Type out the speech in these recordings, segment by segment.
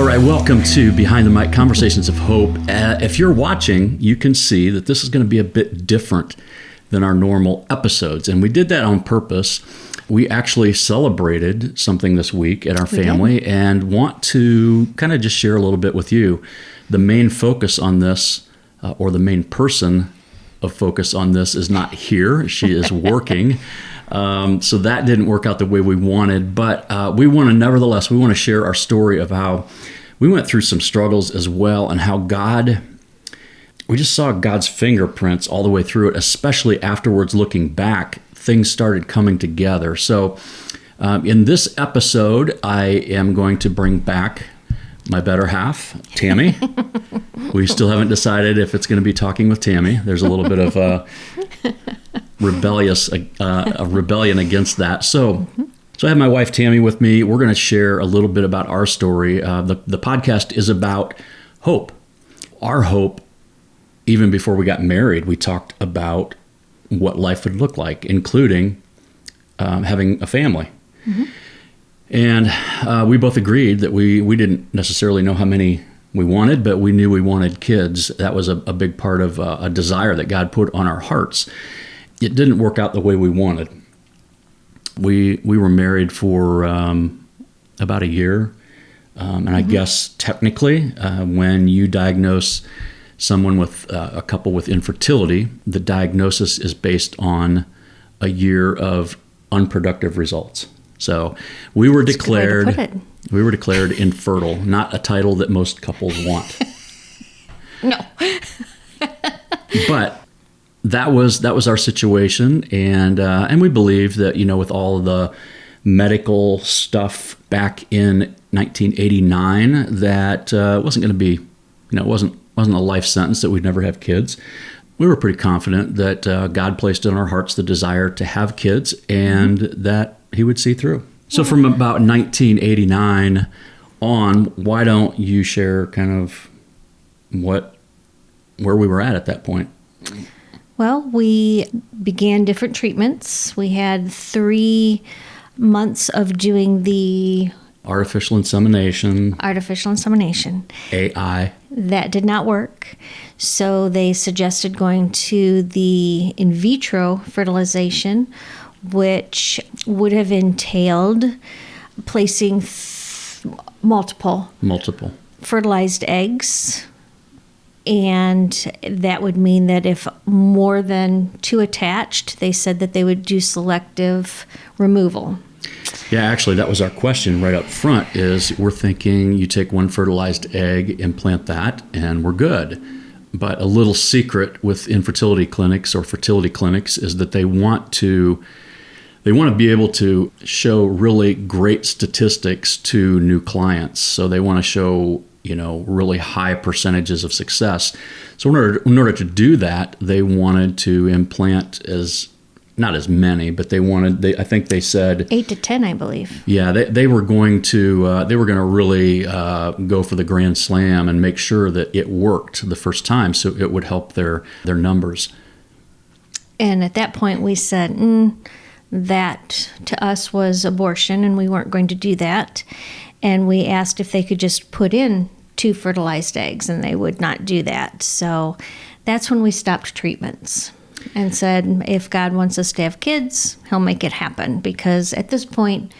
All right, welcome to Behind the Mic Conversations of Hope. If you're watching, you can see that this is going to be a bit different than our normal episodes, and we did that on purpose. We actually celebrated something this week at our family and want to kind of just share a little bit with you. The main focus on this, or the main person of focus on this, is not here. She is working. So that didn't work out the way we wanted, but we want to share our story of how we went through some struggles as well, and how we just saw God's fingerprints all the way through it, especially afterwards looking back, things started coming together. So in this episode, I am going to bring back my better half, Tammy. We still haven't decided if it's going to be talking with Tammy. There's a little bit of a rebellion against that. So I have my wife Tammy with me. We're going to share a little bit about our story. The podcast is about hope. Our hope, even before we got married, we talked about what life would look like, including having a family. Mm-hmm. And we both agreed that we didn't necessarily know how many we wanted, but we knew we wanted kids. That was a big part of a desire that God put on our hearts. It didn't work out the way we wanted. We were married for about a year. And I guess technically, when you diagnose someone with a couple with infertility, the diagnosis is based on a year of unproductive results. So we were declared infertile, not a title that most couples want. No. But that was our situation, and we believed that, with all of the medical stuff back in 1989, that it wasn't going to be, it wasn't a life sentence that we'd never have kids. We were pretty confident that God placed in our hearts the desire to have kids, and that He would see through. So from about 1989 on, why don't you share kind of where we were at that point? Well, we began different treatments. We had 3 months of doing the Artificial insemination. AI. That did not work. So they suggested going to the in vitro fertilization, which would have entailed placing multiple fertilized eggs. And that would mean that if more than 2 attached, they said that they would do selective removal. Yeah, actually, that was our question right up front, is we're thinking you take 1 fertilized egg, implant that, and we're good. But a little secret with infertility clinics or fertility clinics is that they want to be able to show really great statistics to new clients. So they want to show, really high percentages of success. So in order to do that, they wanted to implant not as many, but I think they said 8 to 10, I believe. Yeah, they were going to really go for the grand slam and make sure that it worked the first time, so it would help their numbers. And at that point, we said that to us was abortion, and we weren't going to do that. And we asked if they could just put in 2 fertilized eggs, and they would not do that. So that's when we stopped treatments and said, if God wants us to have kids, He'll make it happen. Because at this point,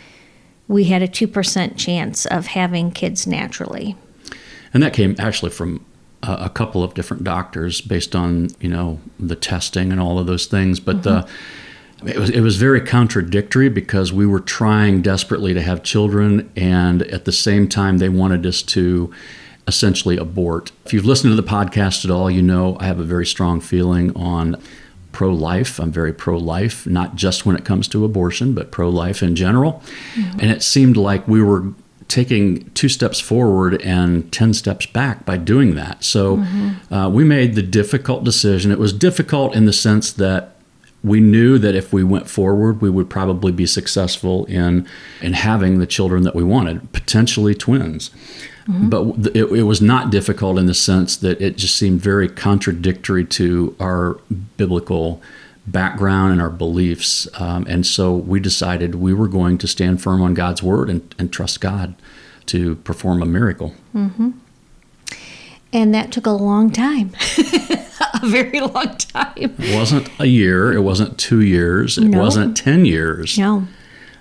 we had a 2% chance of having kids naturally. And that came actually from a couple of different doctors based on, the testing and all of those things. But it was very contradictory, because we were trying desperately to have children, and at the same time, they wanted us to essentially abort. If you've listened to the podcast at all, I have a very strong feeling on pro-life. I'm very pro-life, not just when it comes to abortion, but pro-life in general. Mm-hmm. And it seemed like we were taking 2 steps forward and 10 steps back by doing that. So we made the difficult decision. It was difficult in the sense that we knew that if we went forward, we would probably be successful in having the children that we wanted, potentially twins. Mm-hmm. But it was not difficult in the sense that it just seemed very contradictory to our biblical background and our beliefs. And so we decided we were going to stand firm on God's word and trust God. to perform a miracle. And that took a long time. A very long time. It wasn't a year. It wasn't 2 years. It wasn't 10 years. No.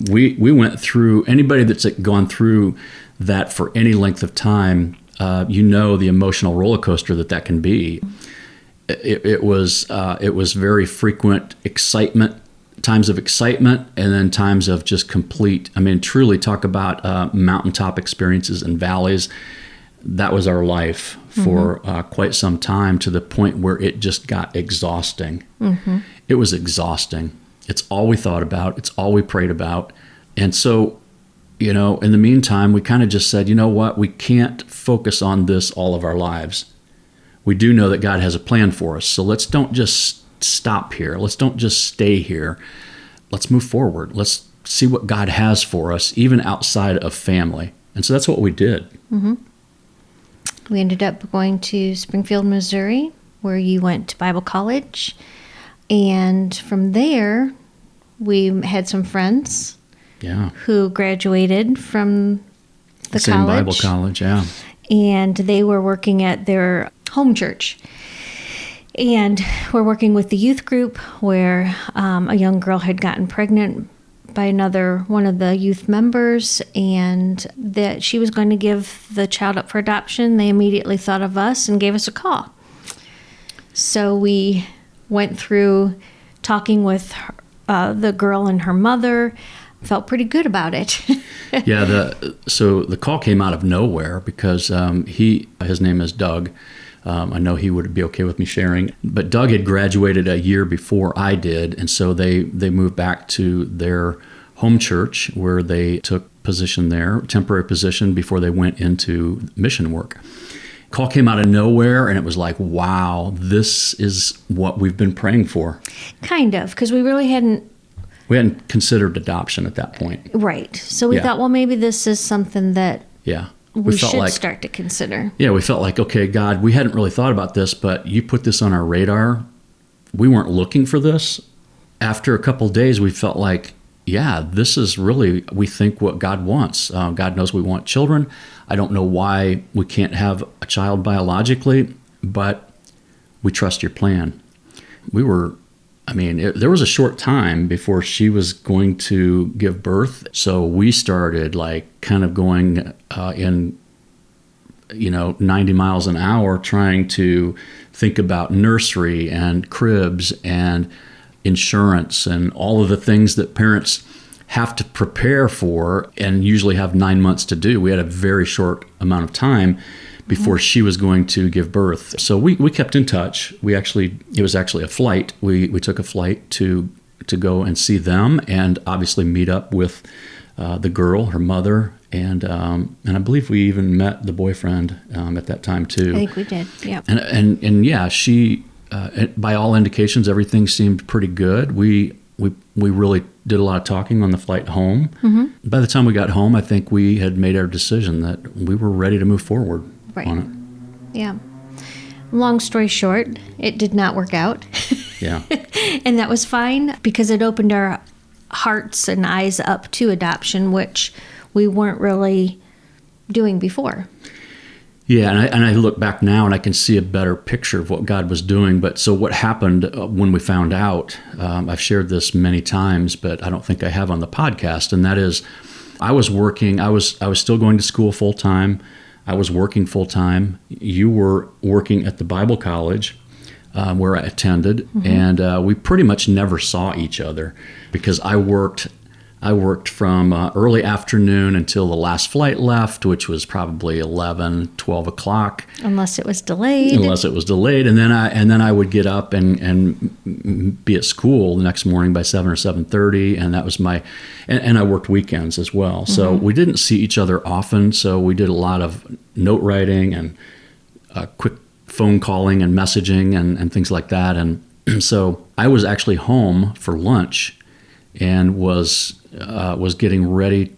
We went through, anybody that's gone through that for any length of time, the emotional roller coaster that can be. It was very frequent excitement, times of excitement, and then times of just complete, truly talk about mountaintop experiences and valleys. That was our life for quite some time, to the point where it just got exhausting. It was exhausting. It's all we thought about. It's all we prayed about. And so, in the meantime, we kind of just said, you know what? We can't focus on this all of our lives. We do know that God has a plan for us. So let's don't just stop here. Let's don't just stay here. Let's move forward. Let's see what God has for us, even outside of family. And so that's what we did. We ended up going to Springfield, Missouri, where you went to Bible college. And from there, we had some friends who graduated from the same college. Bible college, yeah. And they were working at their home church. And we're working with the youth group where a young girl had gotten pregnant by one of the youth members, and that she was going to give the child up for adoption. They immediately thought of us and gave us a call. So we went through talking with the girl and her mother, felt pretty good about it. So the call came out of nowhere because his name is Doug. I know he would be okay with me sharing, but Doug had graduated a year before I did, and so they moved back to their home church where they took position there, temporary position, before they went into mission work. Call came out of nowhere, and it was like, wow, this is what we've been praying for. Kind of, because we really hadn't considered adoption at that point. Right. So we thought, well, maybe this is something that we should start to consider. Yeah, we felt like, okay, God, we hadn't really thought about this, but you put this on our radar. We weren't looking for this. After a couple of days, we felt like, this is really, we think, what God wants. God knows we want children. I don't know why we can't have a child biologically, but we trust your plan. There was a short time before she was going to give birth. So we started kind of going in 90 miles an hour, trying to think about nursery and cribs and insurance and all of the things that parents have to prepare for and usually have 9 months to do. We had a very short amount of time before she was going to give birth. So we kept in touch. It was actually a flight. We took a flight to go and see them, and obviously meet up with the girl, her mother, and I believe we even met the boyfriend at that time too. I think we did. Yeah. And she, by all indications, everything seemed pretty good. We really did a lot of talking on the flight home. By the time we got home, I think we had made our decision that we were ready to move forward on it. Yeah. Long story short, it did not work out. Yeah. And that was fine, because it opened our hearts and eyes up to adoption, which we weren't really doing before. Yeah, and I look back now and I can see a better picture of what God was doing. But so what happened when we found out, I've shared this many times, but I don't think I have on the podcast, and that is, I was working, I was still going to school full time. I was working full time. You were working at the Bible college where I attended, and we pretty much never saw each other because I worked from early afternoon until the last flight left, which was probably 11, 12 o'clock. Unless it was delayed. And then I would get up and be at school the next morning by 7 or 7:30, and that was and I worked weekends as well. So we didn't see each other often, so we did a lot of note writing and quick phone calling and messaging and things like that. And so I was actually home for lunch and was getting ready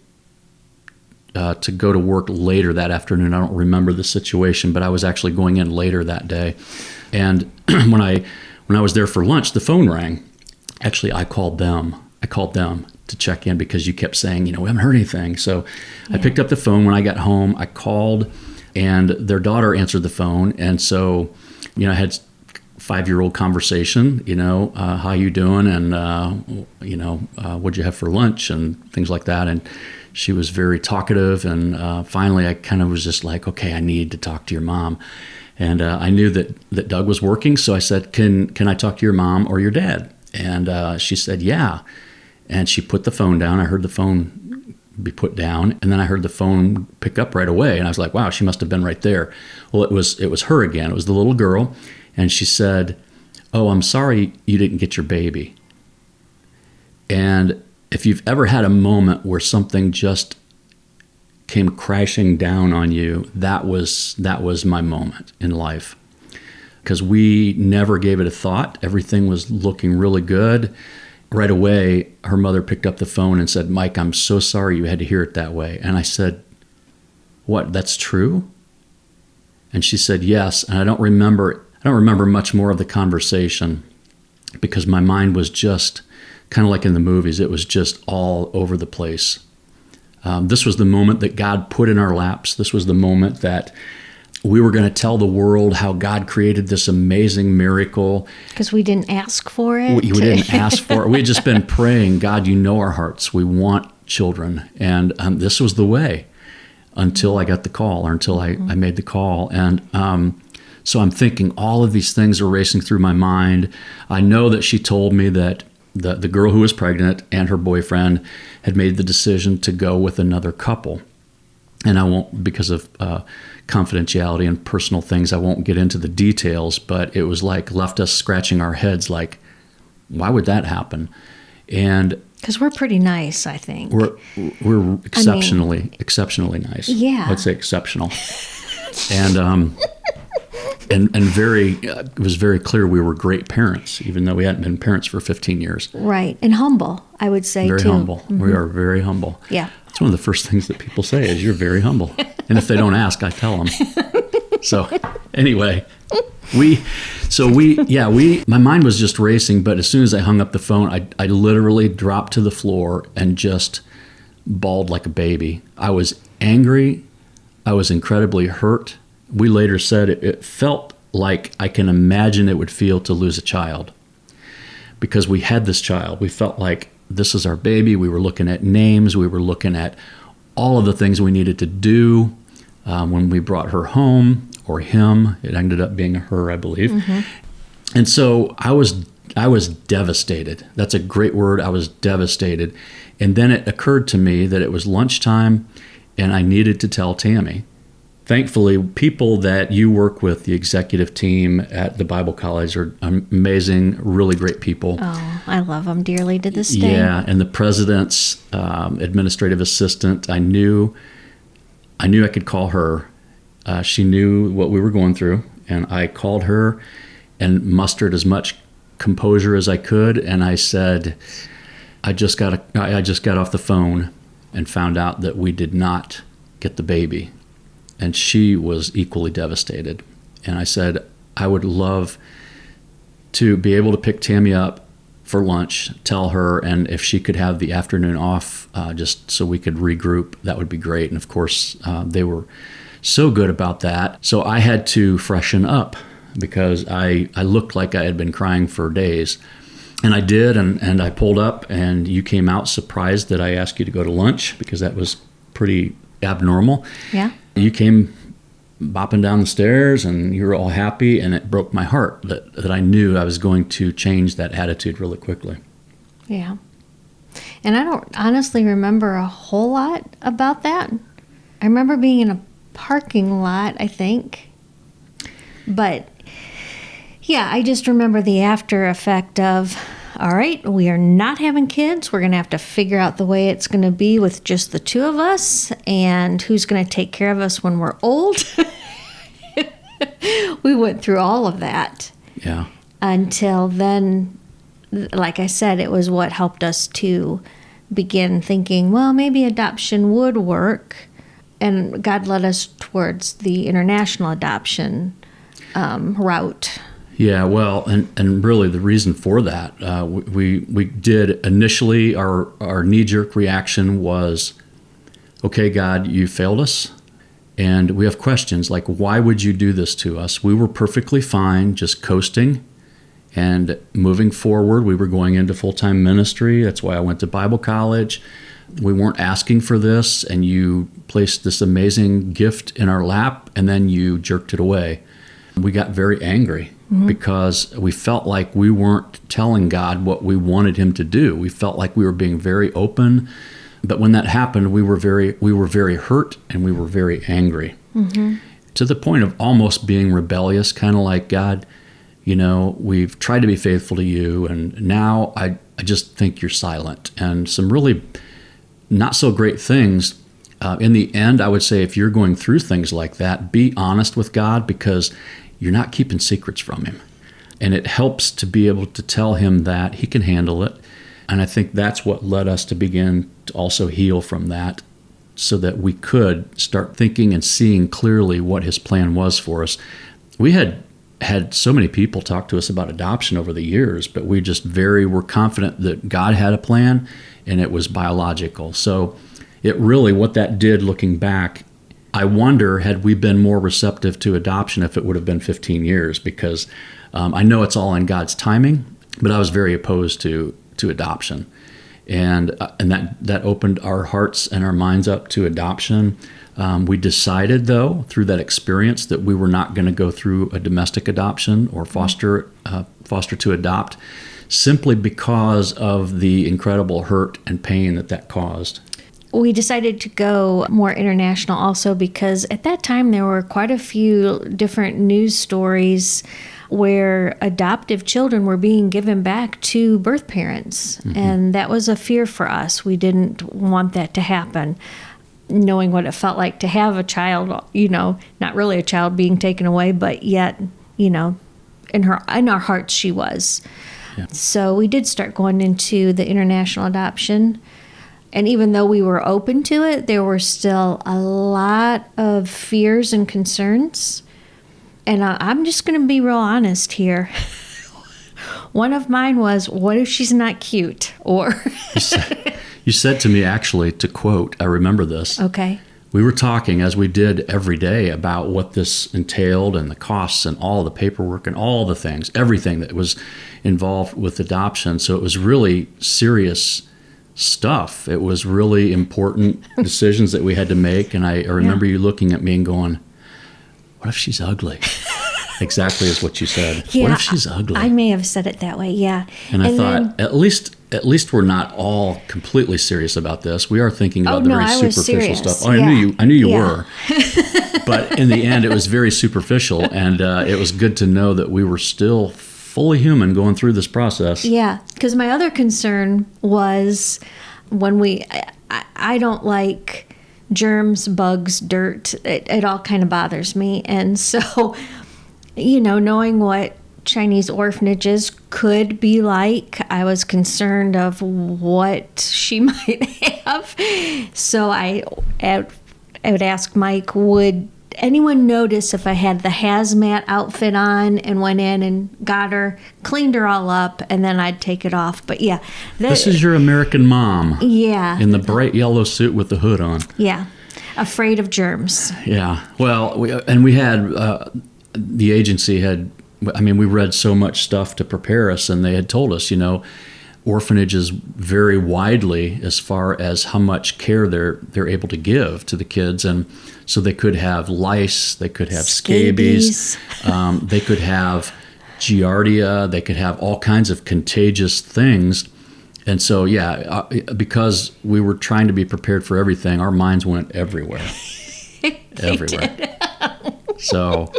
to go to work later that afternoon. I don't remember the situation, but I was actually going in later that day. And when I was there for lunch, the phone rang. Actually, I called them to check in because you kept saying, we haven't heard anything. So I picked up the phone when I got home. I called, and their daughter answered the phone. And so, I had 5-year-old conversation, how you doing? And, what'd you have for lunch and things like that. And she was very talkative. And finally, I kind of was just like, okay, I need to talk to your mom. And I knew that Doug was working. So I said, can I talk to your mom or your dad? And she said, yeah. And she put the phone down. I heard the phone be put down. And then I heard the phone pick up right away. And I was like, wow, she must have been right there. Well, it was her again. It was the little girl. And she said, oh, I'm sorry you didn't get your baby. And if you've ever had a moment where something just came crashing down on you, that was my moment in life. Because we never gave it a thought. Everything was looking really good. Right away, her mother picked up the phone and said, Mike, I'm so sorry you had to hear it that way. And I said, what, that's true? And she said, yes. And I don't remember much more of the conversation because my mind was just kind of like in the movies. It was just all over the place. This was the moment that God put in our laps. This was the moment that we were going to tell the world how God created this amazing miracle. Because we didn't ask for it. We didn't ask for it. We had just been praying, God, you know our hearts. We want children. And this was the way until I got the call or until I made the call. And so I'm thinking all of these things are racing through my mind. I know that she told me that the girl who was pregnant and her boyfriend had made the decision to go with another couple. And I won't, because of confidentiality and personal things, I won't get into the details, but it was like left us scratching our heads like, why would that happen? And because we're pretty nice, I think. We're exceptionally nice. Yeah. Let's say exceptional. And very, it was very clear we were great parents, even though we hadn't been parents for 15 years. Right. And humble, I would say, very too. Very humble. Mm-hmm. We are very humble. Yeah. It's one of the first things that people say is you're very humble. And if they don't ask, I tell them. So anyway, my mind was just racing. But as soon as I hung up the phone, I literally dropped to the floor and just bawled like a baby. I was angry. I was incredibly hurt. We later said it felt like I can imagine it would feel to lose a child because we had this child. We felt like this is our baby. We were looking at names. We were looking at all of the things we needed to do when we brought her home or him. It ended up being her, I believe. Mm-hmm. And so I was devastated. That's a great word. I was devastated. And then it occurred to me that it was lunchtime and I needed to tell Tammy. Thankfully, people that you work with, the executive team at the Bible College, are amazing, really great people. Oh, I love them dearly to this day. Yeah, and the president's administrative assistant, I knew I could call her. She knew what we were going through, and I called her and mustered as much composure as I could, and I said, I just got off the phone and found out that we did not get the baby. And she was equally devastated. And I said, I would love to be able to pick Tammy up for lunch, tell her, and if she could have the afternoon off just so we could regroup, that would be great. And of course, they were so good about that. So I had to freshen up because I looked like I had been crying for days. And I did, and I pulled up, and you came out surprised that I asked you to go to lunch because that was pretty abnormal. Yeah. You came bopping down the stairs and you were all happy, and it broke my heart that I knew I was going to change that attitude really quickly. Yeah. And I don't honestly remember a whole lot about that. I remember being in a parking lot, I think. But yeah, I just remember the after effect of, all right, we are not having kids. We're going to have to figure out the way it's going to be with just the two of us and who's going to take care of us when we're old. We went through all of that. Yeah. Until then, like I said, it was what helped us to begin thinking, well, maybe adoption would work. And God led us towards the international adoption route. Yeah, well, and really the reason for that, we did initially, our knee-jerk reaction was, okay, God, you failed us, and we have questions like, why would you do this to us? We were perfectly fine just coasting and moving forward. We were going into full-time ministry. That's why I went to Bible college. We weren't asking for this, and you placed this amazing gift in our lap, and then you jerked it away. We got very angry because we felt like we weren't telling God what we wanted him to do. We felt like we were being very open, but when that happened, we were very hurt, and we were very angry, to the point of almost being rebellious, kind of like, God, we've tried to be faithful to you, and now I just think you're silent. And some really not so great things. In the end, I would say if you're going through things like that, be honest with God, because you're not keeping secrets from him. And it helps to be able to tell him that he can handle it. And I think that's what led us to begin to also heal from that, so that we could start thinking and seeing clearly what his plan was for us. We had so many people talk to us about adoption over the years, but we just were confident that God had a plan, and it was biological. So it really, what that did looking back, I wonder, had we been more receptive to adoption if it would have been 15 years, because I know it's all in God's timing, but I was very opposed to adoption. And that opened our hearts and our minds up to adoption. We decided, though, through that experience, that we were not going to go through a domestic adoption or foster to adopt, simply because of the incredible hurt and pain that caused. We decided to go more international also because at that time there were quite a few different news stories where adoptive children were being given back to birth parents. And that was a fear for us. We didn't want that to happen. Knowing what it felt like to have a child, not really a child being taken away, but yet, in our hearts she was. Yeah. So we did start going into the international adoption. And even though we were open to it, there were still a lot of fears and concerns. And I'm just going to be real honest here. One of mine was, what if she's not cute? Or You said to me, actually, to quote, I remember this. Okay. We were talking, as we did every day, about what this entailed and the costs and all the paperwork and all the things, everything that was involved with adoption. So it was really serious stuff. It was really important decisions that we had to make. And I remember you looking at me and going, what if she's ugly? Exactly as what you said. Yeah, what if she's ugly? I may have said it that way, yeah. And I thought, at least we're not all completely serious about this. We are thinking about the very superficial stuff. Oh, yeah. I knew you were. But in the end, it was very superficial, and it was good to know that we were still fully human going through this process. Yeah, because my other concern was when I don't like germs, bugs, dirt. It all kind of bothers me. And so, knowing what Chinese orphanages could be like, I was concerned of what she might have. So I would ask Mike, would anyone notice if I had the hazmat outfit on and went in and got her, cleaned her all up, and then I'd take it off? But yeah. This is your American mom. Yeah. In the bright yellow suit with the hood on. Yeah. Afraid of germs. Yeah. Well, we had, the agency had, we read so much stuff to prepare us, and they had told us, orphanages vary widely as far as how much care they're able to give to the kids. And so they could have lice, they could have scabies, they could have giardia, they could have all kinds of contagious things. And so, because we were trying to be prepared for everything, our minds went everywhere. Everywhere. So...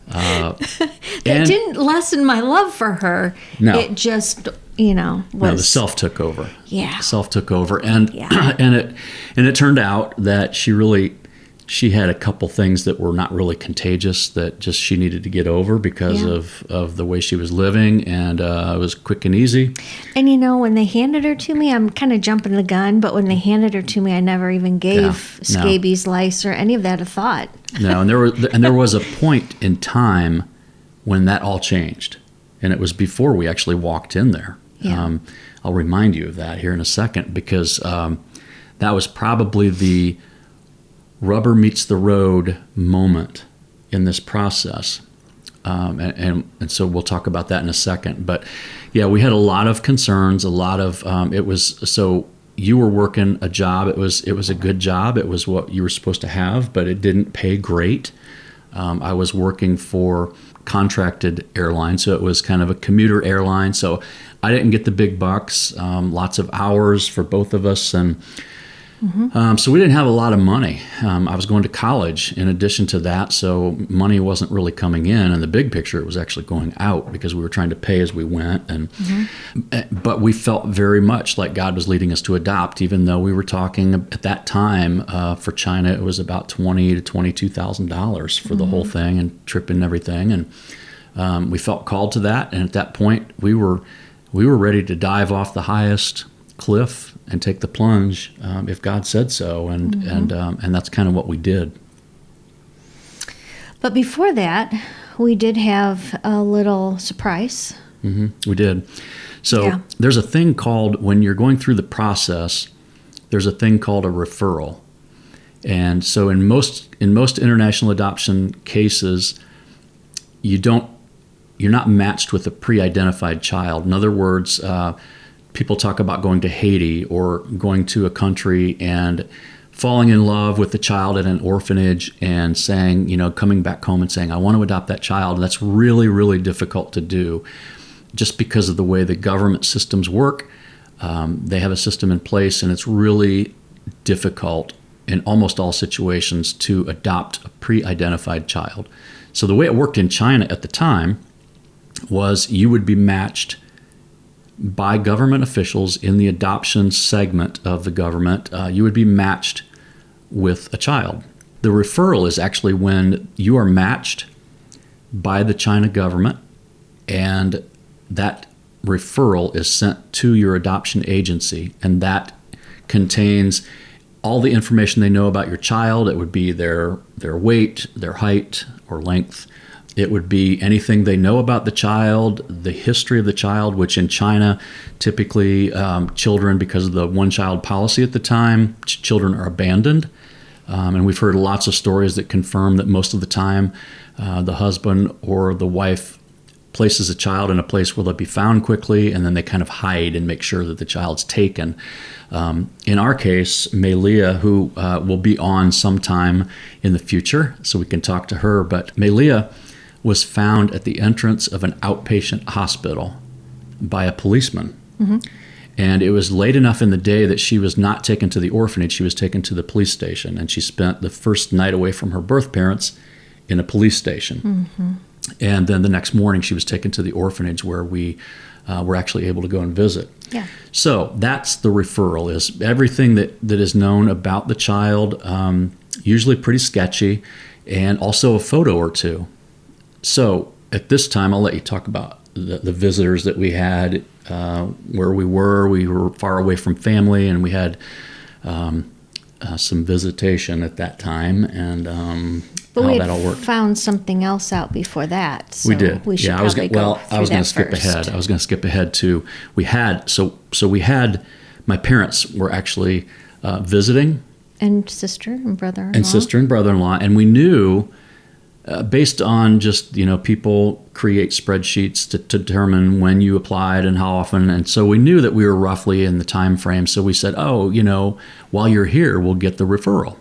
that didn't lessen my love for her. No. It just, was... No, the self took over. Yeah. Self took over. And it turned out that she had a couple things that were not really contagious that just she needed to get over because of the way she was living, and it was quick and easy. And when they handed her to me, I'm kind of jumping the gun, but when they handed her to me, I never even gave scabies, lice, or any of that a thought. No, and there was a point in time when that all changed. And it was before we actually walked in there. Yeah. I'll remind you of that here in a second, because that was probably the rubber meets the road moment in this process. And so we'll talk about that in a second. But yeah, we had a lot of concerns, a lot of, so you were working a job. It was a good job. It was what you were supposed to have, but it didn't pay great. I was working for contracted airline, so it was kind of a commuter airline. So I didn't get the big bucks, lots of hours for both of us. And so we didn't have a lot of money. I was going to college in addition to that, so money wasn't really coming in. And the big picture, it was actually going out because we were trying to pay as we went. And but we felt very much like God was leading us to adopt, even though we were talking at that time for China, it was about $20,000 to $22,000 for the whole thing and trip and everything. And we felt called to that. And at that point, we were ready to dive off the highest cliff and take the plunge if God said so, and that's kind of what we did. But before that, we did have a little surprise. We did. So there's a thing called, when you're going through the process, there's a thing called a referral. And so in most international adoption cases, you're not matched with a pre-identified child. In other words, people talk about going to Haiti or going to a country and falling in love with the child at an orphanage and saying, coming back home and saying, I want to adopt that child. And that's really, really difficult to do just because of the way the government systems work. They have a system in place, and it's really difficult in almost all situations to adopt a pre-identified child. So the way it worked in China at the time was you would be matched by government officials in the adoption segment of the government. You would be matched with a child. The referral is actually when you are matched by the China government, and that referral is sent to your adoption agency, and that contains all the information they know about your child. It would be their weight, their height or length. It would be anything they know about the child, the history of the child, which in China, typically children, because of the one-child policy at the time, children are abandoned. And we've heard lots of stories that confirm that most of the time the husband or the wife places a child in a place where they'll be found quickly, and then they kind of hide and make sure that the child's taken. In our case, Melia, who will be on sometime in the future, so we can talk to her, but Melia was found at the entrance of an outpatient hospital by a policeman. And it was late enough in the day that she was not taken to the orphanage. She was taken to the police station, and she spent the first night away from her birth parents in a police station. And then the next morning she was taken to the orphanage where we were actually able to go and visit. So that's the referral, is everything that is known about the child, usually pretty sketchy, and also a photo or two. So at this time, I'll let you talk about the visitors that we had, where we were. We were far away from family, and we had some visitation at that time, and but how we that all worked. Found something else out before that. So we did. We should I was going to skip first. ahead. I was going to skip ahead to we had my parents were actually visiting, and sister and brother-in-law, and we knew. Based on just, people create spreadsheets to determine when you applied and how often. And so we knew that we were roughly in the time frame. So we said, while you're here, we'll get the referral.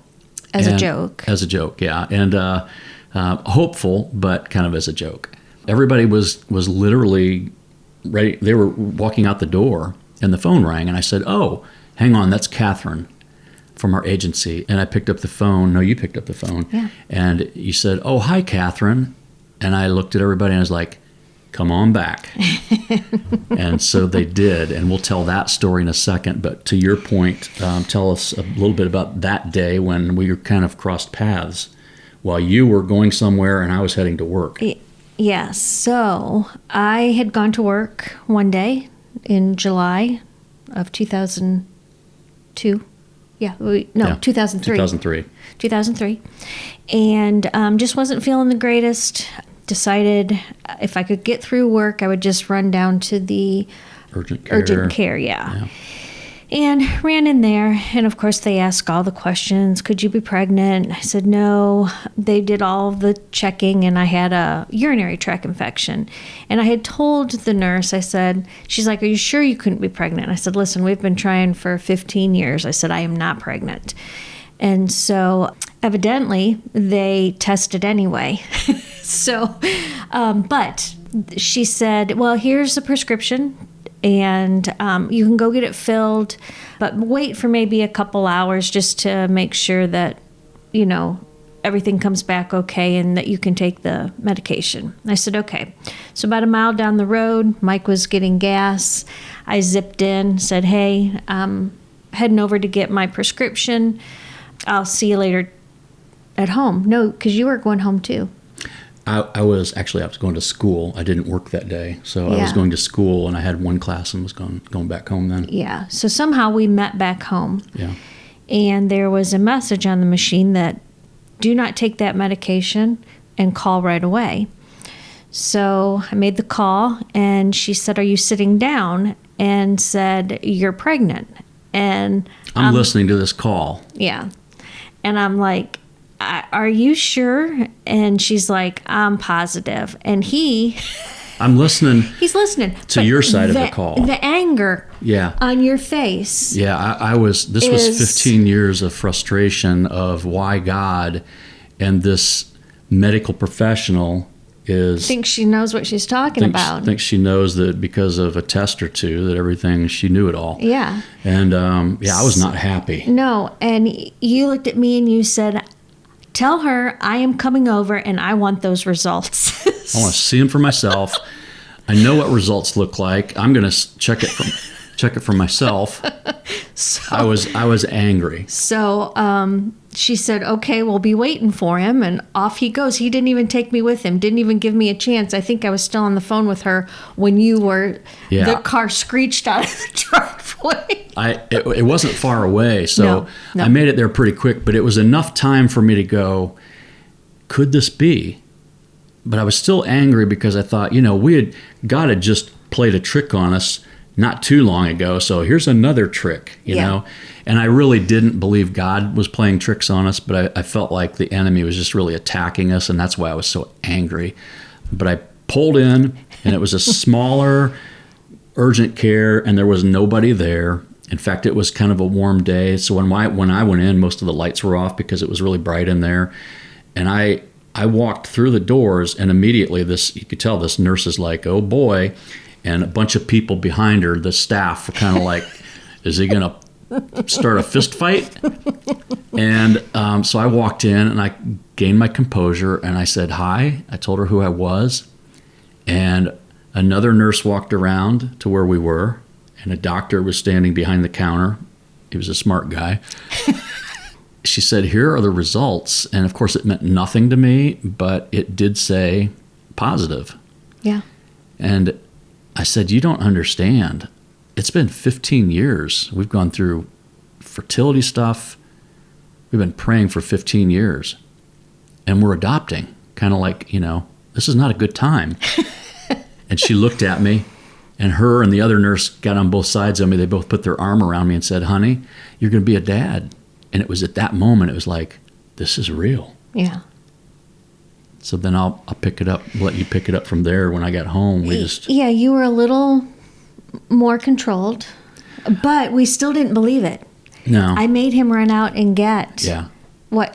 As a joke, yeah. And hopeful, but kind of as a joke. Everybody was literally ready. They were walking out the door, and the phone rang. And I said, oh, hang on, that's Catherine from our agency. And I picked up the phone. No, you picked up the phone. Yeah. And you said, oh, hi, Catherine. And I looked at everybody and I was like, come on back. And so they did. And we'll tell that story in a second. But to your point, tell us a little bit about that day when we kind of crossed paths while you were going somewhere and I was heading to work. Yes. So I had gone to work one day in July of 2002. 2003. 2003. 2003. And just wasn't feeling the greatest. decided if I could get through work, I would just run down to the urgent care. Yeah. And ran in there, and of course they asked all the questions. Could you be pregnant? I said no. They did all the checking, and I had a urinary tract infection. And I had told the nurse, I said, she's like, are you sure you couldn't be pregnant? I said, listen, we've been trying for 15 years. I said, I am not pregnant. And so evidently they tested anyway. But she said, well, here's a prescription, and you can go get it filled, but wait for maybe a couple hours just to make sure that, everything comes back okay and that you can take the medication. I said, okay. So about a mile down the road, Mike was getting gas. I zipped in, said, hey, I'm heading over to get my prescription. I'll see you later at home. No, because you were going home too. I was going to school. I didn't work that day. So I was going to school, and I had one class and was going back home then. Yeah. So somehow we met back home. Yeah. And there was a message on the machine that do not take that medication and call right away. So I made the call, and she said, are you sitting down? And said, you're pregnant. And I'm listening to this call. Yeah. And I'm like, are you sure? And she's like, I'm positive. And I'm listening. He's listening to your side of the call. The anger on your face. Yeah, this was 15 years of frustration of why God and this medical professional thinks she knows what she's talking about. Thinks she knows that because of a test or two that everything, she knew it all. Yeah. And I was not happy. No, and you looked at me and you said, tell her I am coming over and I want those results. I want to see them for myself. I know what results look like. I'm going to check it for myself. I was angry. So she said, okay, we'll be waiting for him. And off he goes. He didn't even take me with him. Didn't even give me a chance. I think I was still on the phone with her when the car screeched out of the driveway. It wasn't far away. So No. I made it there pretty quick, but it was enough time for me to go, could this be? But I was still angry because I thought, God had just played a trick on us not too long ago. So here's another trick, you know? And I really didn't believe God was playing tricks on us, but I felt like the enemy was just really attacking us. And that's why I was so angry. But I pulled in, and it was a smaller urgent care, and there was nobody there. In fact, it was kind of a warm day. So when I went in, most of the lights were off because it was really bright in there. And I walked through the doors, and immediately you could tell this nurse is like, oh boy. And a bunch of people behind her, the staff, were kind of like, is he going to start a fist fight? And so I walked in, and I gained my composure, and I said hi. I told her who I was. And another nurse walked around to where we were, and a doctor was standing behind the counter. He was a smart guy. She said, here are the results. And of course, it meant nothing to me, but it did say positive. Yeah. And I said, you don't understand. It's been 15 years. We've gone through fertility stuff. We've been praying for 15 years. And we're adopting. Kind of like, this is not a good time. And she looked at me, and her and the other nurse got on both sides of me. They both put their arm around me and said, honey, you're going to be a dad. And it was at that moment, it was like, this is real. Yeah. So then I'll pick it up, let you pick it up from there. When I got home, Yeah, you were a little more controlled, but we still didn't believe it. No. I made him run out and get,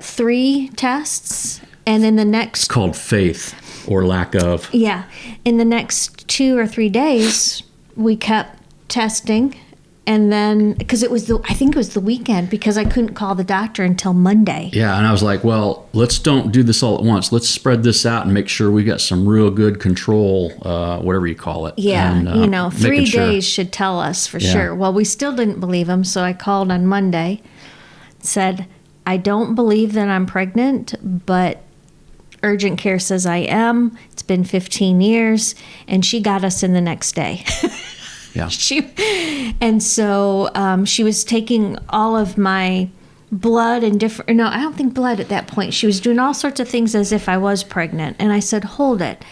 3 tests? And in the next... It's called faith or lack of. Yeah. In the next 2 or 3 days, we kept testing. And then, because I think it was the weekend, because I couldn't call the doctor until Monday. Yeah, and I was like, well, let's don't do this all at once. Let's spread this out and make sure we got some real good control, whatever you call it. Yeah, and, 3 days should tell us for sure. Well, we still didn't believe him, so I called on Monday, said, I don't believe that I'm pregnant, but urgent care says I am. It's been 15 years, and she got us in the next day. Yeah. And so she was taking all of my blood and different. No, I don't think blood at that point. She was doing all sorts of things as if I was pregnant. And I said, hold it.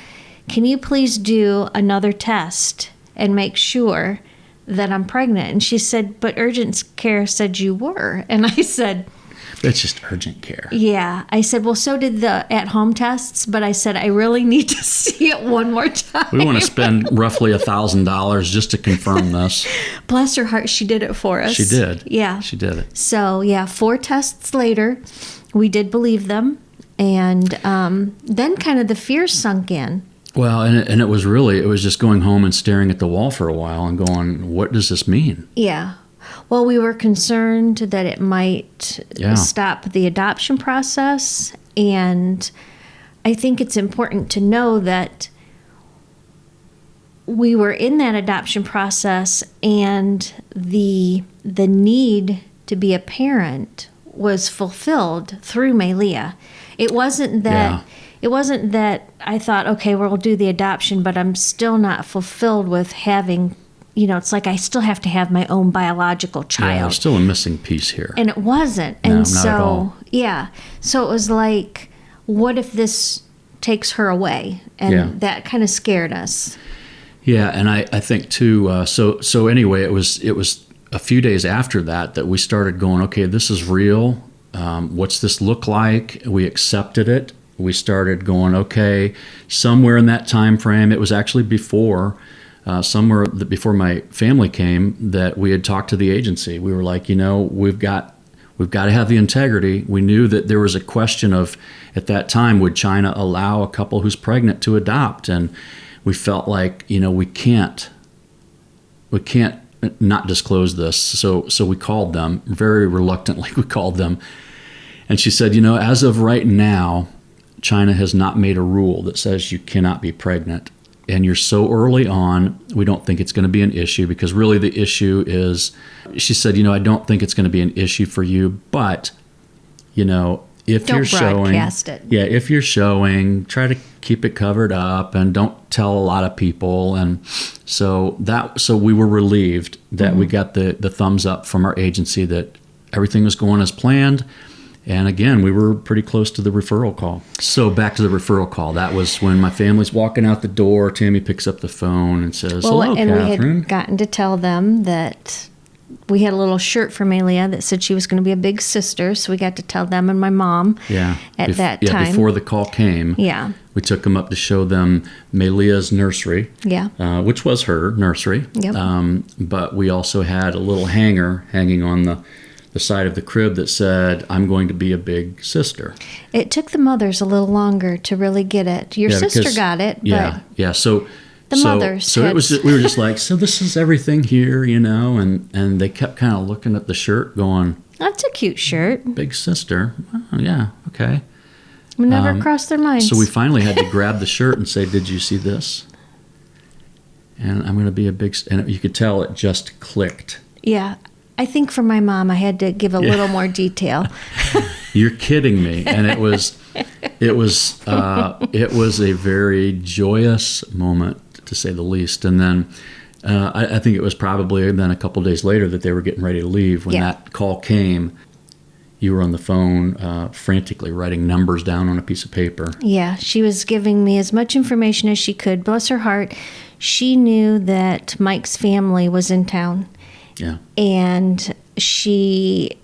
Can you please do another test and make sure that I'm pregnant? And she said, but urgent care said you were. And I said, That's just urgent care. yeah. I said, well, so did the at-home tests. But I said, I really need to see it one more time. We want to spend roughly $1,000 just to confirm this. Bless her heart, she did it for us. She did. Yeah. She did it. So, yeah, 4 tests later, we did believe them. And then kind of the fear sunk in. Well, and it was just going home and staring at the wall for a while and going, what does this mean? Yeah. Well, we were concerned that it might stop the adoption process. And I think it's important to know that we were in that adoption process, and the need to be a parent was fulfilled through Malia. It wasn't that I thought, okay, we'll do the adoption, but I'm still not fulfilled with having, it's like I still have to have my own biological child. Yeah, there's still a missing piece here. And it wasn't. No, And not so, at all. yeah. So it was like, what if this takes her away? And that kind of scared us. Yeah, and I think too. So anyway, it was a few days after that we started going, okay, this is real. What's this look like? We accepted it. We started going, okay, somewhere in that time frame. It was actually before my family came that we had talked to the agency. We were like, we've got to have the integrity. We knew that there was a question of, at that time, would China allow a couple who's pregnant to adopt? And we felt like, we can't not disclose this. So we called them, very reluctantly we called them. And she said, as of right now, China has not made a rule that says you cannot be pregnant. And you're so early on, we don't think it's going to be an issue, because really the issue is, she said, I don't think it's going to be an issue for you, but, if don't you're showing, broadcast it. Yeah, if you're showing, try to keep it covered up and don't tell a lot of people. And so we were relieved that we got the thumbs up from our agency that everything was going as planned. And again, we were pretty close to the referral call. So back to the referral call. That was when my family's walking out the door. Tammy picks up the phone and says, hello, and Catherine. we had gotten to tell them that we had a little shirt for Malia that said she was going to be a big sister. So we got to tell them and my mom at that time. Yeah, before the call came. Yeah. We took them up to show them Malia's nursery. Yeah. Which was her nursery. Yep. But we also had a little hanger hanging on the side of the crib that said, I'm going to be a big sister. It took the mothers a little longer to really get it. Your sister got it, but So the mothers. So it was. We were just like, so this is everything here, and they kept kind of looking at the shirt, going, that's a cute shirt. Big sister. Oh, yeah, okay. We never crossed their minds. So we finally had to grab the shirt and say, did you see this? And I'm going to be a big. And you could tell it just clicked. Yeah. I think for my mom, I had to give a little more detail. You're kidding me. And it was a very joyous moment, to say the least. And then I think it was probably then a couple days later that they were getting ready to leave. When that call came, you were on the phone frantically writing numbers down on a piece of paper. Yeah, she was giving me as much information as she could. Bless her heart. She knew that Mike's family was in town. Yeah. And it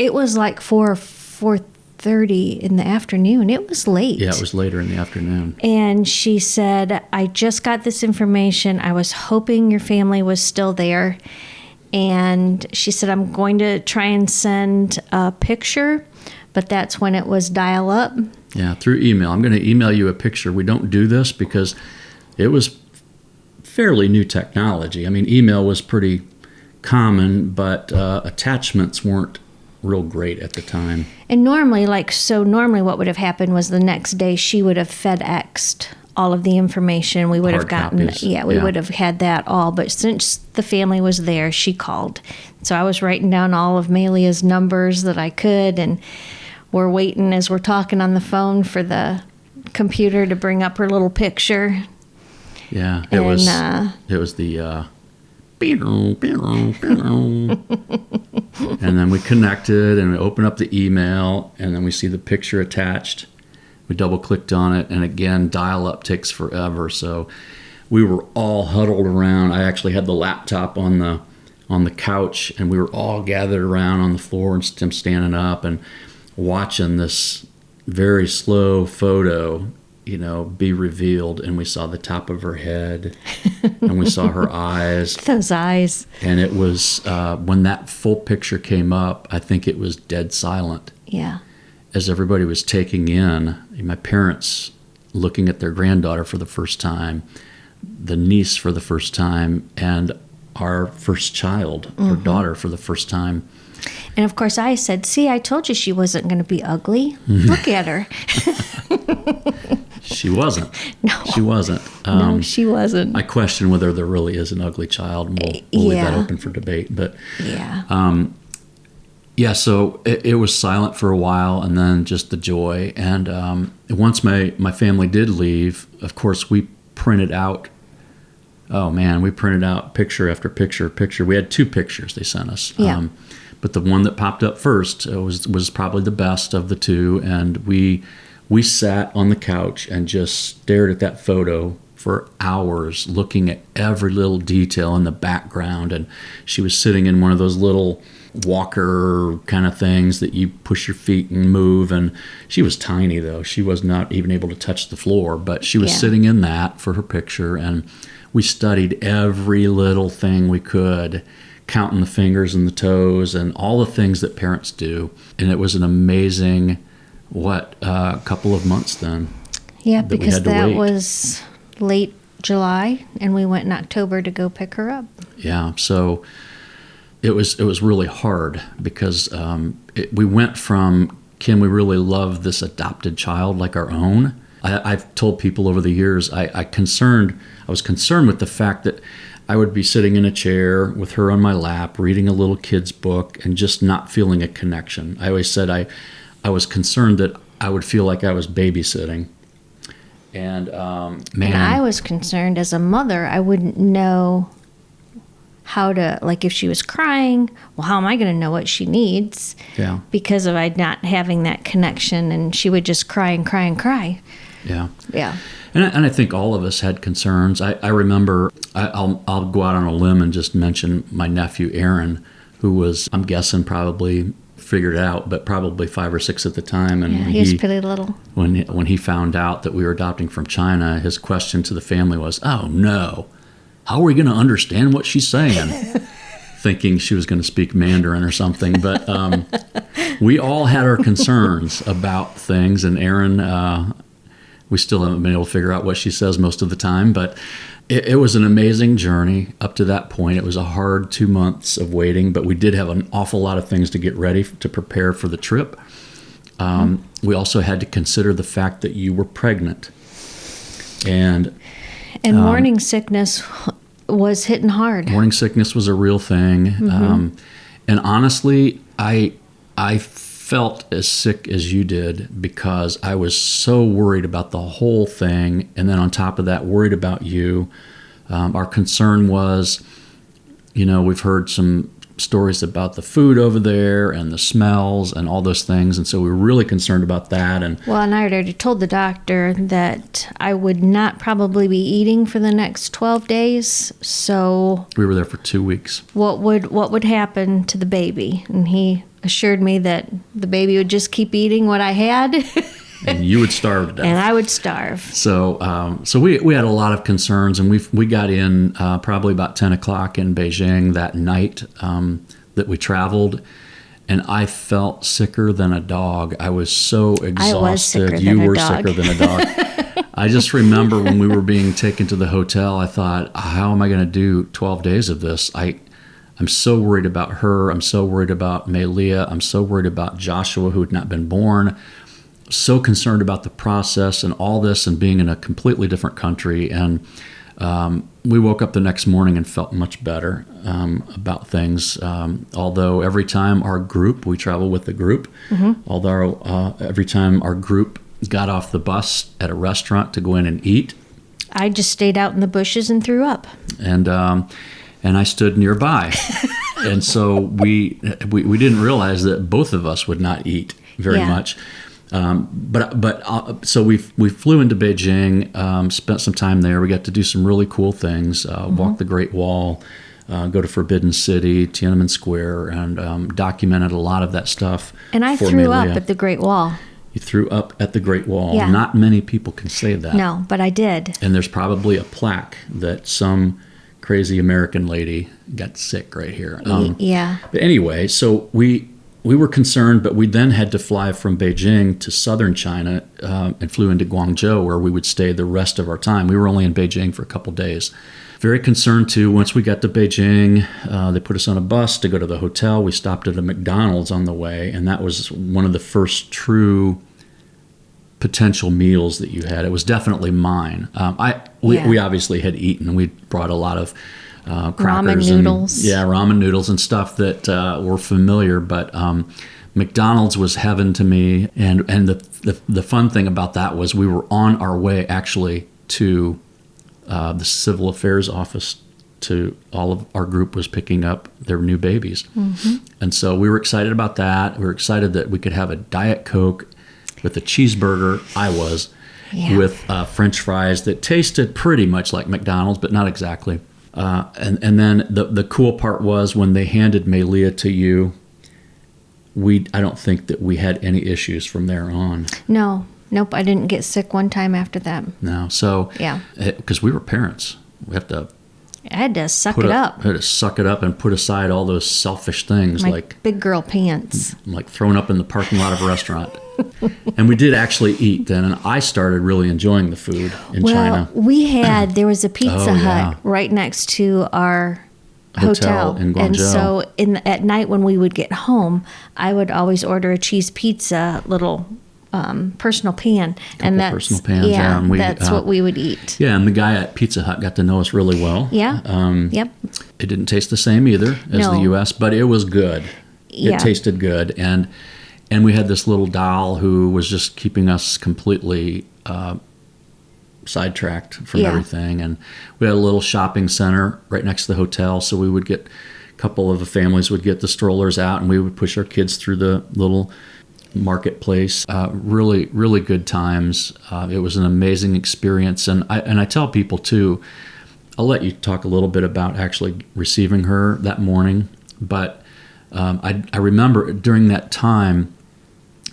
was like 4:30 in the afternoon. It was late. Yeah, it was later in the afternoon. And she said, I just got this information. I was hoping your family was still there. And she said, I'm going to try and send a picture, but that's when it was dial up. Yeah, through email. I'm going to email you a picture. We don't do this because it was fairly new technology. I mean, email was pretty common, but attachments weren't real great at the time. And normally what would have happened was the next day she would have FedExed all of the information. We would Hard have gotten, copies. we would have had that all. But since the family was there, she called. So I was writing down all of Malia's numbers that I could, and we're waiting as we're talking on the phone for the computer to bring up her little picture. Yeah, it was the and then we connected and we open up the email and then we see the picture attached. We double clicked on it, and again, dial-up takes forever. So we were all huddled around. I actually had the laptop on the couch, and we were all gathered around on the floor and standing up and watching this very slow photo, be revealed. And we saw the top of her head, and we saw her eyes. Those eyes. And it was when that full picture came up, I think it was dead silent. Yeah. As everybody was taking in, my parents looking at their granddaughter for the first time, the niece for the first time, and our first child, her daughter, for the first time. And of course I said, see, I told you she wasn't going to be ugly. Look at her. She wasn't. No. She wasn't. No, she wasn't. I question whether there really is an ugly child, and we'll leave that open for debate. But yeah, so it was silent for a while, and then just the joy. And once my family did leave, of course, we printed out, picture after picture. We had 2 pictures they sent us. Yeah. But the one that popped up first was probably the best of the 2. And we sat on the couch and just stared at that photo for hours, looking at every little detail in the background. And she was sitting in one of those little walker kind of things that you push your feet and move, and she was tiny though. She was not even able to touch the floor, but she was sitting in that for her picture, and we studied every little thing we could, counting the fingers and the toes and all the things that parents do. And it was an amazing couple of months then. Yeah, because that was late July, and we went in October to go pick her up. Yeah, so it was really hard because we went from, can we really love this adopted child like our own? I've told people over the years, I was concerned with the fact that I would be sitting in a chair with her on my lap, reading a little kid's book, and just not feeling a connection. I always said I was concerned that I would feel like I was babysitting. And and I was concerned as a mother, I wouldn't know how to, like, if she was crying, well, how am I going to know what she needs? Yeah. Because of I not having that connection, and she would just cry and cry and cry. Yeah. Yeah. And I think all of us had concerns. I remember, I'll go out on a limb and just mention my nephew Aaron, who was, I'm guessing, probably figured it out, but probably 5 or 6 at the time. And he was pretty little. When he found out that we were adopting from China, his question to the family was, "Oh no, how are we going to understand what she's saying?" Thinking she was going to speak Mandarin or something. But we all had our concerns about things, and Aaron, we still haven't been able to figure out what she says most of the time, but it was an amazing journey up to that point. It was a hard 2 months of waiting, but we did have an awful lot of things to get ready to prepare for the trip. We also had to consider the fact that you were pregnant. And morning sickness was hitting hard. Morning sickness was a real thing. Mm-hmm. And honestly, I felt as sick as you did because I was so worried about the whole thing. And then on top of that, worried about you. Our concern was, we've heard some stories about the food over there and the smells and all those things. And so we were really concerned about that. And I had already told the doctor that I would not probably be eating for the next 12 days. So we were there for 2 weeks. What would happen to the baby? And he assured me that the baby would just keep eating what I had. And you would starve to death. And I would starve. So we had a lot of concerns, and we got in probably about 10 o'clock in Beijing that night that we traveled, and I felt sicker than a dog. I was so exhausted. I was sicker you than were a dog. sicker than a dog. I just remember when we were being taken to the hotel, I thought, how am I going to do 12 days of this? I'm so worried about her. I'm so worried about Melia. I'm so worried about Joshua, who had not been born. So concerned about the process and all this and being in a completely different country. And we woke up the next morning and felt much better about things. Although every time we travel with the group, although every time our group got off the bus at a restaurant to go in and eat, I just stayed out in the bushes and threw up. And and I stood nearby. And so we didn't realize that both of us would not eat very much. So we flew into Beijing, spent some time there. We got to do some really cool things, walk the Great Wall, go to Forbidden City, Tiananmen Square, and documented a lot of that stuff. And I threw up at the Great Wall. You threw up at the Great Wall. Yeah. Not many people can say that. No, but I did. And there's probably a plaque that some crazy American lady got sick right here. Yeah. But anyway, so we were concerned, but we then had to fly from Beijing to southern China and flew into Guangzhou, where we would stay the rest of our time. We were only in Beijing for a couple days. Very concerned, too. Once we got to Beijing, they put us on a bus to go to the hotel. We stopped at a McDonald's on the way, and that was one of the first true potential meals that you had. It was definitely mine. We obviously had eaten. We brought a lot of crackers, ramen noodles. Ramen noodles and stuff that were familiar. But McDonald's was heaven to me. And the fun thing about that was we were on our way actually to the civil affairs office. To all of our group was picking up their new babies, and so we were excited about that. We were excited that we could have a Diet Coke with a cheeseburger. I was with French fries that tasted pretty much like McDonald's, but not exactly. And then the cool part was when they handed Melia to you. I don't think that we had any issues from there on. Nope. I didn't get sick one time after that. No. So because we were parents, we have to. I had to suck it up. I had to suck it up and put aside all those selfish things like big girl pants, like throwing up in the parking lot of a restaurant. And we did actually eat then, and I started really enjoying the food in China. There was a Pizza Hut right next to our hotel in Guangzhou. And so at night when we would get home, I would always order a cheese pizza, little personal pan, and that's personal pans, and that's what we would eat. Yeah, and the guy at Pizza Hut got to know us really well. Yeah. Yep. It didn't taste the same either as the U.S., but it was good. Yeah. It tasted good, and we had this little doll who was just keeping us completely sidetracked from everything. And we had a little shopping center right next to the hotel, so we would get a couple of the families would get the strollers out, and we would push our kids through the little marketplace. Really, really good times. It was an amazing experience, and I tell people too. I'll let you talk a little bit about actually receiving her that morning, but I remember during that time,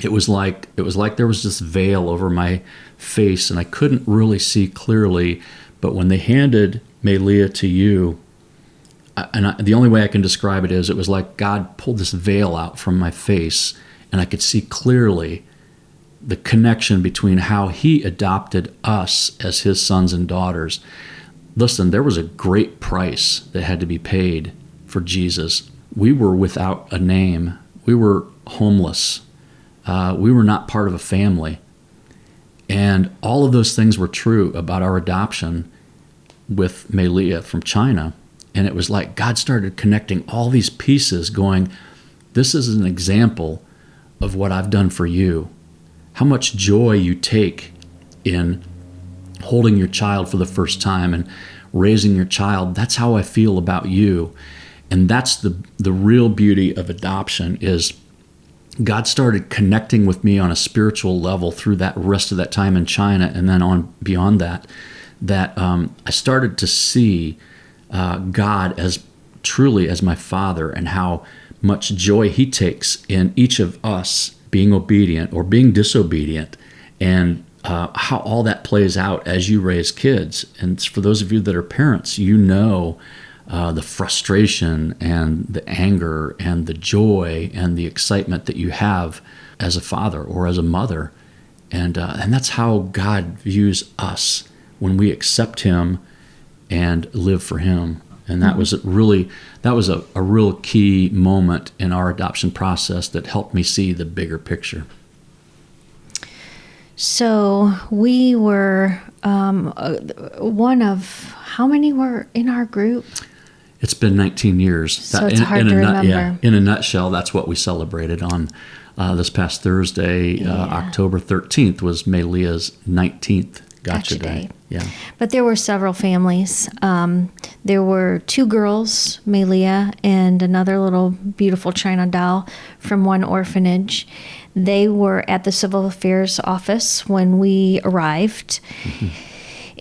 it was like there was this veil over my face, and I couldn't really see clearly. But when they handed Melia to you, the only way I can describe it is it was like God pulled this veil out from my face, and I could see clearly the connection between how He adopted us as His sons and daughters. Listen, there was a great price that had to be paid for Jesus. We were without a name. We were homeless. We were not part of a family. And all of those things were true about our adoption with Melia from China. And it was like God started connecting all these pieces going, this is an example of what I've done for you. How much joy you take in holding your child for the first time and raising your child. That's how I feel about you. And that's the real beauty of adoption is God started connecting with me on a spiritual level through that rest of that time in China, and then on beyond that I started to see God as truly as my Father, and how much joy He takes in each of us being obedient or being disobedient, and how all that plays out as you raise kids. And for those of you that are parents, you know the frustration and the anger and the joy and the excitement that you have as a father or as a mother. And that's how God views us when we accept Him and live for Him. And that was a real key moment in our adoption process that helped me see the bigger picture. So we were one of, how many were in our group? It's been 19 years. So it's hard to remember. In a nutshell, that's what we celebrated on this past Thursday. October 13th was Melia's 19th Gotcha Day. Yeah. But there were several families. There were 2 girls, Malia and another little beautiful China doll from one orphanage. They were at the Civil Affairs office when we arrived. Mm-hmm.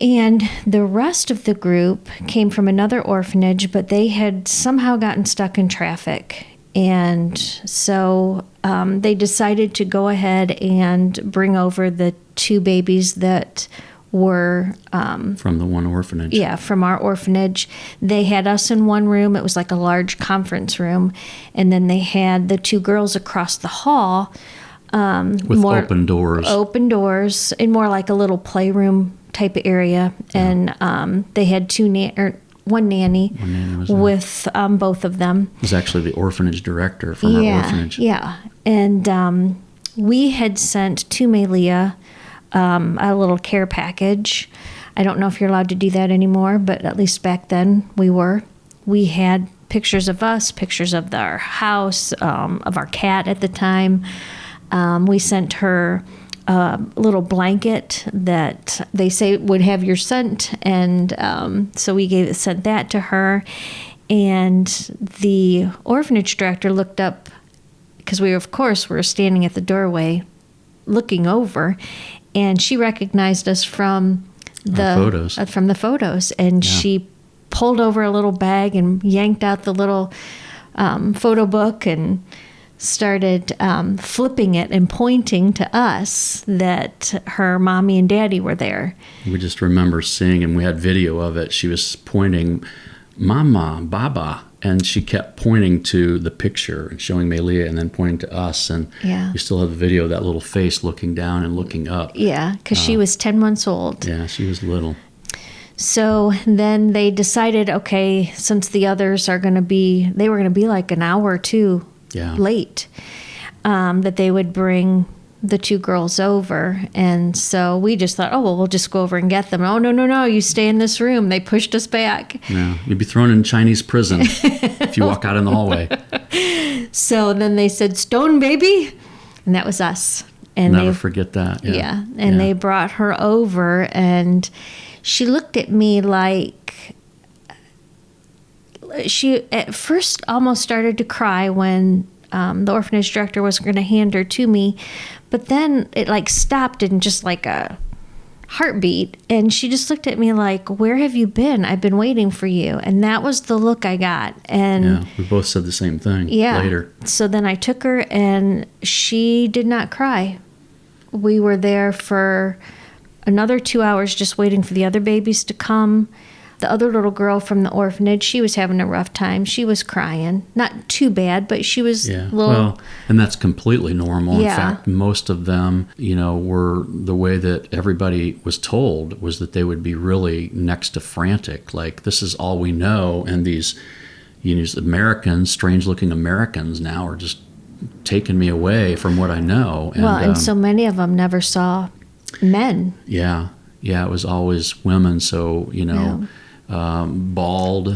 And the rest of the group came from another orphanage, but they had somehow gotten stuck in traffic. And so they decided to go ahead and bring over the 2 babies that were from the one orphanage. Yeah, from our orphanage. They had us in one room. It was like a large conference room. And then they had the 2 girls across the hall. With open doors. Open doors, in more like a little playroom type of area. Yeah. And they had one nanny with both of them. It was actually the orphanage director from our orphanage. Yeah. And we had sent to Malia a little care package. I don't know if you're allowed to do that anymore, but at least back then we were. We had pictures of us, pictures of our house, of our cat at the time. We sent her a little blanket that they say would have your scent, and so we sent that to her. And the orphanage director looked up, because we were standing at the doorway looking over, and she recognized us from the photos. And she pulled over a little bag and yanked out the little photo book and started flipping it and pointing to us that her mommy and daddy were there. We just remember seeing, and we had video of it, she was pointing, Mama, Baba, and she kept pointing to the picture and showing Malia and then pointing to us. And you still have the video of that little face looking down and looking up. Yeah, because she was 10 months old. Yeah, she was little. So then they decided, okay, since the others they were going to be like an hour or 2 late, that they would bring the 2 girls over. And so we just thought, we'll just go over and get them. Oh, no, you stay in this room. They pushed us back. Yeah, you'd be thrown in Chinese prison if you walk out in the hallway. So then they said, Stone baby, and that was us. And never forget that. Yeah, and they brought her over, and she looked at me like, she at first almost started to cry when the orphanage director was going to hand her to me, but then it like stopped in just like a heartbeat, and she just looked at me like, where have you been? I've been waiting for you. And that was the look I got. And we both said the same thing later. So then I took her, and she did not cry. We were there for another 2 hours just waiting for the other babies to come. The other little girl from the orphanage, she was having a rough time. She was crying. Not too bad, but she was a little... Well, and that's completely normal. In fact, most of them, were the way that everybody was told was that they would be really next to frantic. Like, this is all we know. And these Americans, strange-looking Americans now are just taking me away from what I know. And, and so many of them never saw men. Yeah, it was always women. So, bald,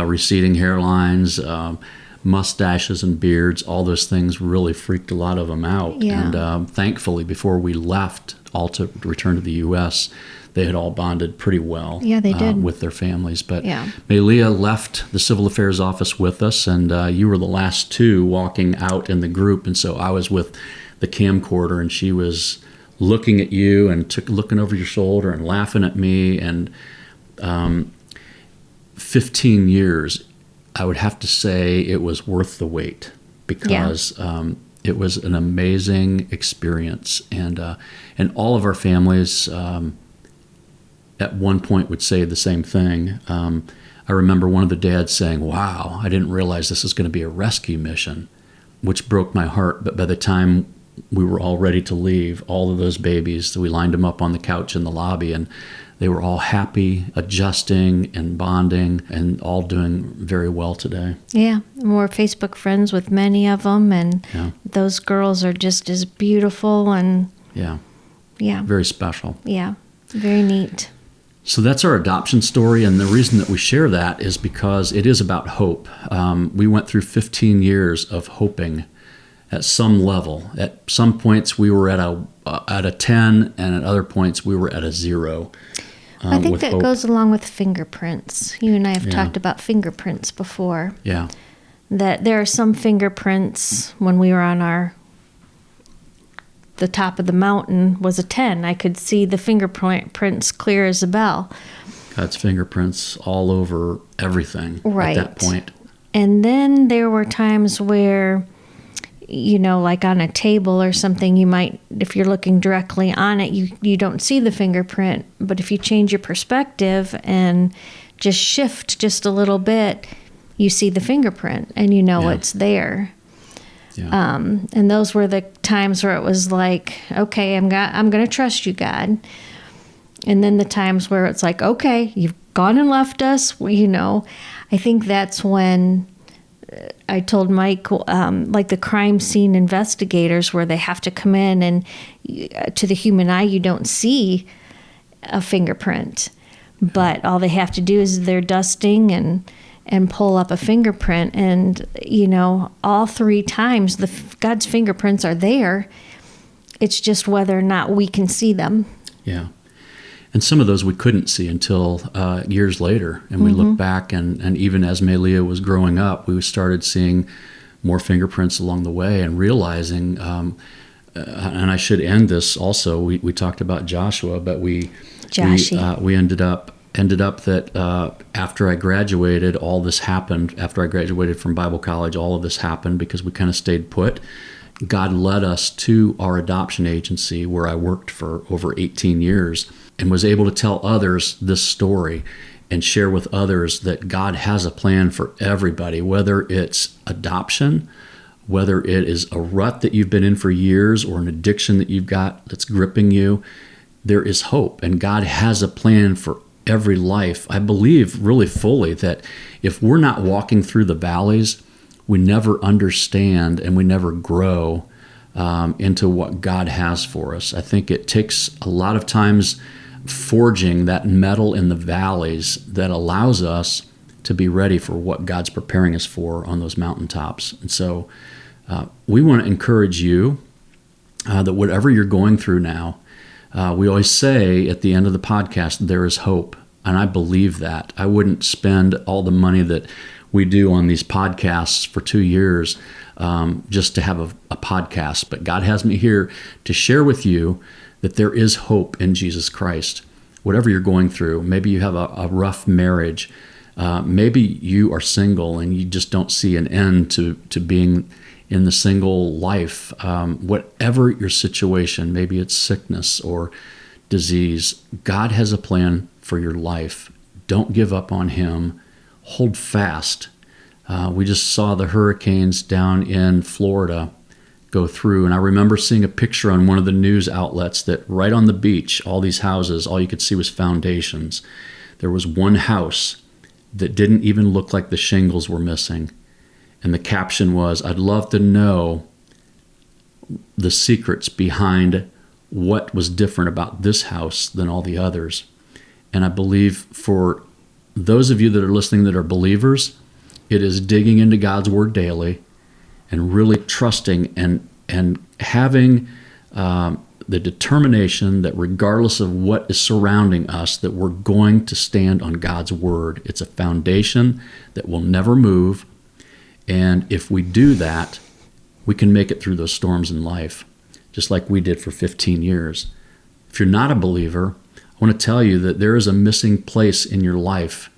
receding hairlines, mustaches and beards, all those things really freaked a lot of them out. Yeah. And thankfully, before we left, all to return to the U.S., they had all bonded pretty well. Yeah, they did. With their families. But Malia left the Civil Affairs office with us, and you were the last 2 walking out in the group. And so I was with the camcorder, and she was looking at you and looking over your shoulder and laughing at me. And 15 years, I would have to say it was worth the wait, because it was an amazing experience. And all of our families at one point would say the same thing. I remember one of the dads saying, "Wow, I didn't realize this was going to be a rescue mission," which broke my heart. But by the time we were all ready to leave, all of those babies, so we lined them up on the couch in the lobby, and they were all happy, adjusting and bonding, and all doing very well today. Yeah, we're Facebook friends with many of them, and those girls are just as beautiful and very special. Yeah, very neat. So that's our adoption story, and the reason that we share that is because it is about hope. We went through 15 years of hoping at some level. At some points we were at a 10, and at other points we were at a 0. I think with that hope. goes along with fingerprints. You and I have Yeah. talked about fingerprints before. Yeah. That there are some fingerprints when we were on the top of the mountain was a 10. I could see the fingerprints clear as a bell. God's fingerprints all over everything Right. at that point. And then there were times where, like on a table or something, you might, if you're looking directly on it, you don't see the fingerprint. But if you change your perspective and just shift just a little bit, you see the fingerprint and Yeah. it's there. Yeah. And those were the times where it was like, okay, I'm going to trust you, God. And then the times where it's like, okay, you've gone and left us. I think that's when I told Mike, like the crime scene investigators, where they have to come in and to the human eye, you don't see a fingerprint, but all they have to do is they're dusting and pull up a fingerprint. And, all 3 times God's fingerprints are there. It's just whether or not we can see them. Yeah. And some of those we couldn't see until years later. And we look back, and even as Melia was growing up, we started seeing more fingerprints along the way and realizing, and I should end this also, we talked about Joshua, but we ended up that after I graduated, all this happened. After I graduated from Bible college, all of this happened because we kind of stayed put. God led us to our adoption agency where I worked for over 18 years and was able to tell others this story and share with others that God has a plan for everybody, whether it's adoption, whether it is a rut that you've been in for years or an addiction that you've got that's gripping you. There is hope, and God has a plan for every life. I believe really fully that if we're not walking through the valleys, we never understand and we never grow into what God has for us. I think it takes a lot of times forging that metal in the valleys that allows us to be ready for what God's preparing us for on those mountaintops. And so we want to encourage you that whatever you're going through now, we always say at the end of the podcast, there is hope. And I believe that. I wouldn't spend all the money that we do on these podcasts for 2 years just to have a podcast. But God has me here to share with you that there is hope in Jesus Christ. Whatever you're going through, maybe you have a rough marriage, maybe you are single and you just don't see an end to being in the single life. Whatever your situation, maybe it's sickness or disease, God has a plan for your life. Don't give up on Him. Hold fast. We just saw the hurricanes down in Florida go through, and I remember seeing a picture on one of the news outlets that right on the beach, all these houses, all you could see was foundations. There was one house that didn't even look like the shingles were missing. And the caption was, "I'd love to know the secrets behind what was different about this house than all the others." And I believe for those of you that are listening that are believers, it is digging into God's Word daily and really trusting and having the determination that regardless of what is surrounding us, that we're going to stand on God's Word. It's a foundation that will never move. And if we do that, we can make it through those storms in life, just like we did for 15 years. If you're not a believer, I want to tell you that there is a missing place in your life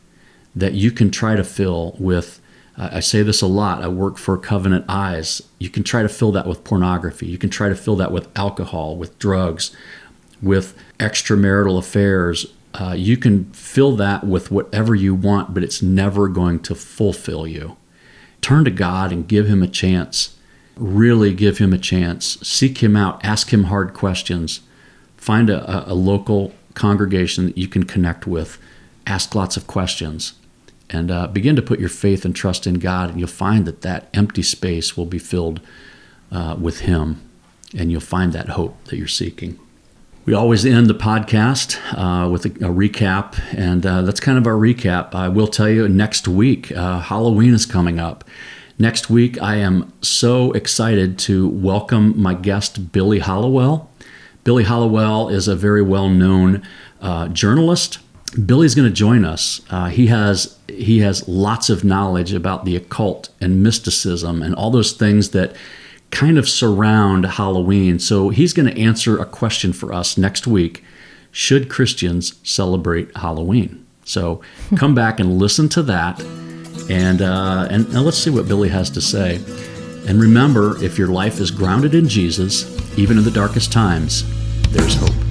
that you can try to fill with, I say this a lot, I work for Covenant Eyes. You can try to fill that with pornography. You can try to fill that with alcohol, with drugs, with extramarital affairs. You can fill that with whatever you want, but it's never going to fulfill you. Turn to God and give Him a chance. Really give Him a chance. Seek Him out. Ask Him hard questions. Find a local congregation that you can connect with. Ask lots of questions. And begin to put your faith and trust in God, and you'll find that empty space will be filled with Him, and you'll find that hope that you're seeking. We always end the podcast with a recap, and that's kind of our recap. I will tell you, next week, Halloween is coming up. Next week, I am so excited to welcome my guest, Billy Hallowell. Billy Hallowell is a very well-known journalist. Billy's going to join us. He has lots of knowledge about the occult and mysticism and all those things that kind of surround Halloween. So he's going to answer a question for us next week. Should Christians celebrate Halloween? So come back and listen to that, and now let's see what Billy has to say. And remember, if your life is grounded in Jesus, even in the darkest times, there's hope.